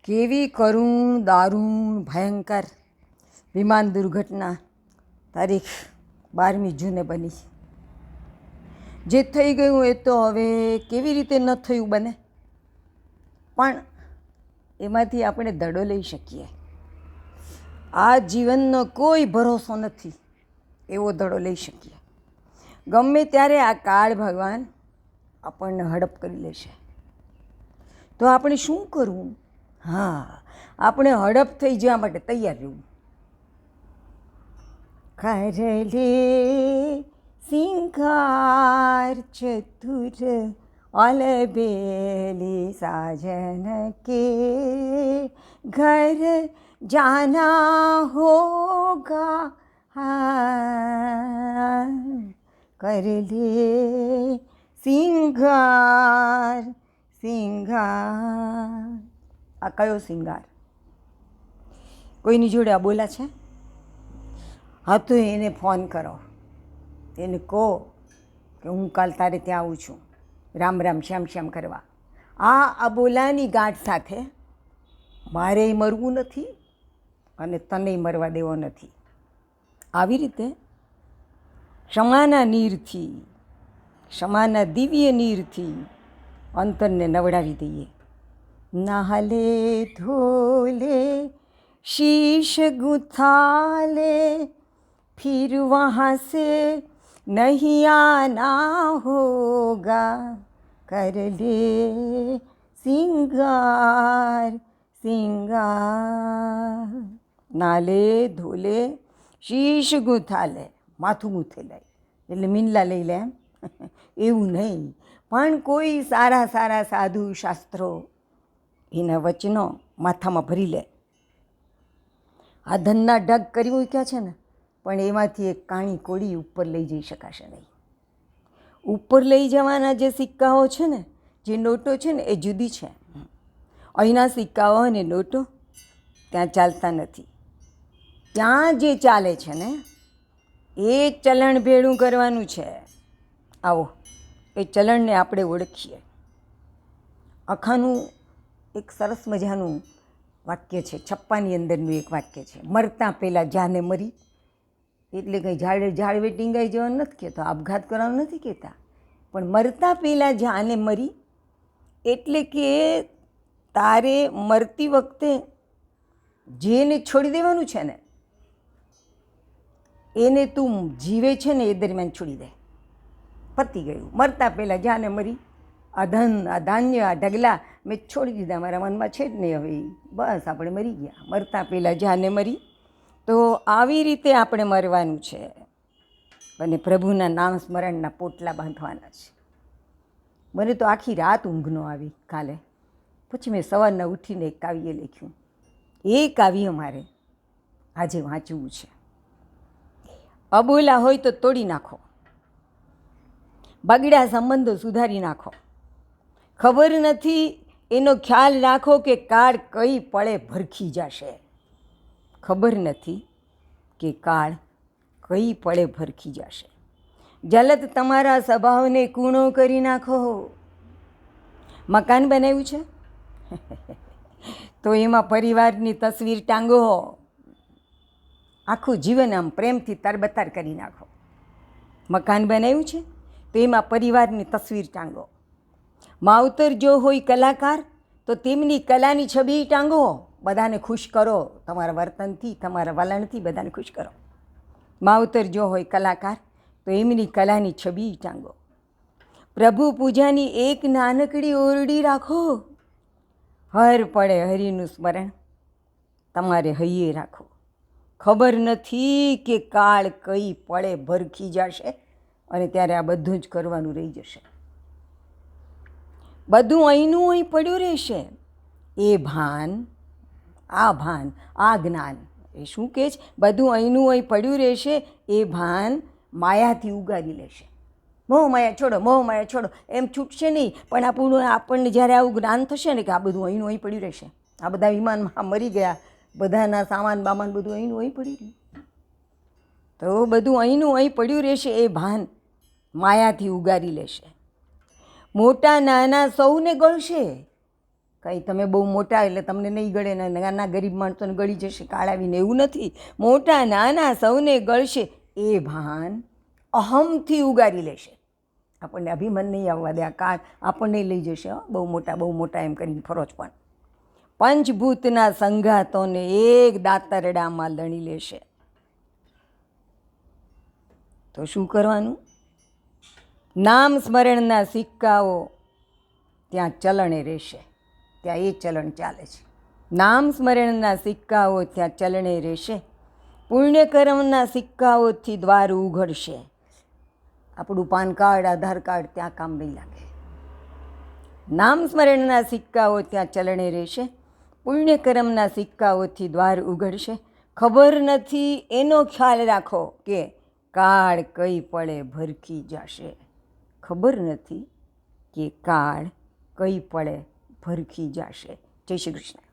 કેવી કરુણ દારૂણ ભયંકર વિમાન દુર્ઘટના તારીખ 12મી જૂને બની. જે થઈ ગયું એ તો હવે કેવી રીતે ન થયું બને, પણ એમાંથી આપણે દડો લઈ શકીએ. આ જીવનનો કોઈ ભરોસો નથી એવો દડો લઈ શકીએ. ગમે ત્યારે આ કાળ ભગવાન આપણને હડપ કરી લેશે. તો આપણે શું કરવું? હા, આપણે હડપ થઈ જવા માટે તૈયાર રહેવું. કરલે સિંગાર ચતુર अलबेली साजन के घर जाना होगा, कर ले सिंगार સિંગાર. આ કયો સિંગાર? કોઈની જોડે આ બોલા છે? હા, તો એને ફોન કરો, એને કહો કે હું કાલ તારે ત્યાં આવું છું, રામ રામ શ્યામ શ્યામ કરવા. આ અબોલાની ગાંઠ સાથે મારેય મરવું નથી અને તનેય મરવા દેવો નથી. આવી રીતે ક્ષમાના નીરથી, ક્ષમાના દિવ્ય નીરથી અંતરને નવડાવી દઈએ. નહાલે ધોલે શીશ ગુથાલે फिर वहाँ से नहीं आना होगा, कर ले सिंगार सिंगार. નાલે ધોલે શીશ ગૂંથાલે, માથું ગૂંથે લે એટલે મીંડલા લઈ લે એવું નહીં, પણ કોઈ સારા સારા સાધુ શાસ્ત્રો એના વચનો માથામાં ભરી લે. આ ધનના ઢગ કરી મૂક્યા છે ને, પણ એમાંથી એક કાણી કોડી ઉપર લઈ જઈ શકાશે નહીં. ઉપર લઈ જવાના જે સિક્કાઓ છે ને, જે નોટો છે ને, એ જુદી છે. અહીંના સિક્કાઓ અને નોટો ત્યાં ચાલતા નથી. ત્યાં જે ચાલે છે ને એ ચલણ ભેળું કરવાનું છે. આવો એ ચલણને આપણે ઓળખીએ. આખાનું એક સરસ મજાનું વાક્ય છે, છપ્પાની અંદરનું એક વાક્ય છે. મરતા પહેલાં જાને મરી, એટલે કંઈ ઝાડવે ટીંગાઈ જવાનું નથી કહેતો, આપઘાત કરવાનું નથી કહેતા, પણ મરતા પહેલાં જાને મરી એટલે કે તારે મરતી વખતે જેને છોડી દેવાનું છે ને એને તું જીવે છે ને એ દરમિયાન છોડી દે. પતી ગયું. મરતા પહેલાં જાને મરી, આ ધન, આ ધાન્ય, આ ઢગલા મેં છોડી દીધા, મારા મનમાં છે જ નહીં હવે, બસ આપણે મરી ગયા. મરતા પહેલાં જાને મરી. તો આવી રીતે આપણે મરવાનું છે અને પ્રભુના નામ સ્મરણના પોટલા બાંધવાના છે. મને તો આખી રાત ઊંઘ ન આવી કાલે. પછી મેં સવારના ઉઠીને એક કાવ્ય લખ્યું. એ કાવ્ય મારે આજે વાંચવું છે. અબોલા હોય તો તોડી નાખો, બગડ્યા સંબંધો સુધારી નાખો. ખબર નથી એનો ખ્યાલ રાખો કે કાળ કઈ પળે ભરખી જશે. ખબર નથી કે કાળ કઈ પળે ભરખી જશે. જલત તમારા સ્વભાવને કૂણો કરી નાખો. મકાન બનાવ્યું છે તો એમાં પરિવારની તસવીર ટાંગો. આખું જીવન આમ પ્રેમથી તરબતર કરી નાખો. મકાન બનાવ્યું છે તો એમાં પરિવારની તસવીર ટાંગો. માવતર જો હોય કલાકાર તો તેમની કલાની છબી ટાંગો. બધાને ખુશ કરો, તમારા વર્તનથી, તમારા વલણથી બધાને ખુશ કરો. માવતર જો હોય કલાકાર તો એમની કલાની છબી ટાંગો. પ્રભુ પૂજાની એક નાનકડી ઓરડી રાખો. હર પળે હરિનું સ્મરણ તમારે હૈયે રાખો. ખબર નથી કે કાળ કઈ પળે ભરખી જશે અને ત્યારે આ બધું જ કરવાનું રહી જશે. બધું અહીંનું અહીં પડ્યું રહેશે. એ ભાન, આ ભાન, આ જ્ઞાન એ શું કહે છે? બધું અહીંનું અહીં પડ્યું રહેશે. એ ભાન માયાથી ઉગારી લેશે. મોહ માયા છોડો, મોહ માયા છોડો એમ છૂટશે નહીં, પણ આપણને જ્યારે આવું જ્ઞાન થશે ને કે આ બધું અહીંનું અહીં પડ્યું રહેશે, આ બધા વિમાનમાં મરી ગયા, બધાના સામાન બામાન બધું અહીંનું અહીં પડી રહ્યું, તો બધું અહીંનું અહીં પડ્યું રહેશે. એ ભાન માયાથી ઉગારી લેશે. મોટા નાના સૌને ગળશે, કંઈ તમે બહુ મોટા એટલે તમને નહીં ગળે ને નાના ગરીબ માણસોને ગળી જશે કાળાવીને, એવું નથી. મોટા નાના સૌને ગળશે એ ભાન અહમથી ઉગારી લેશે. આપણને અભિમાન નહીં આવવા દે. આ કાળ આપણને લઈ જશે, બહુ મોટા એમ કરીને ફરોજ. પણ પંચભૂતના સંઘાતોને એક દાતરડામાં લણી લેશે. તો શું કરવાનું? નામ સ્મરણના સિક્કાઓ ત્યાં ચલણે રહેશે. ત્યાં એ ચલણ ચાલે છે. નામ સ્મરણના સિક્કાઓ ત્યાં ચલણે રહેશે. પુણ્યકર્મના સિક્કાઓથી દ્વાર ઉઘડશે. આપણું પાન કાર્ડ, આધાર કાર્ડ ત્યાં કામ નહીં લાગે. નામ સ્મરણના સિક્કાઓ ત્યાં ચલણે રહેશે. પુણ્યકર્મના સિક્કાઓથી દ્વાર ઉઘડશે. ખબર નથી એનો ખ્યાલ રાખો કે કાળ કઈ પળે ભરખી જશે. ખબર નથી કે કાળ કઈ પળે ભરખી જશે. જય શ્રી કૃષ્ણ.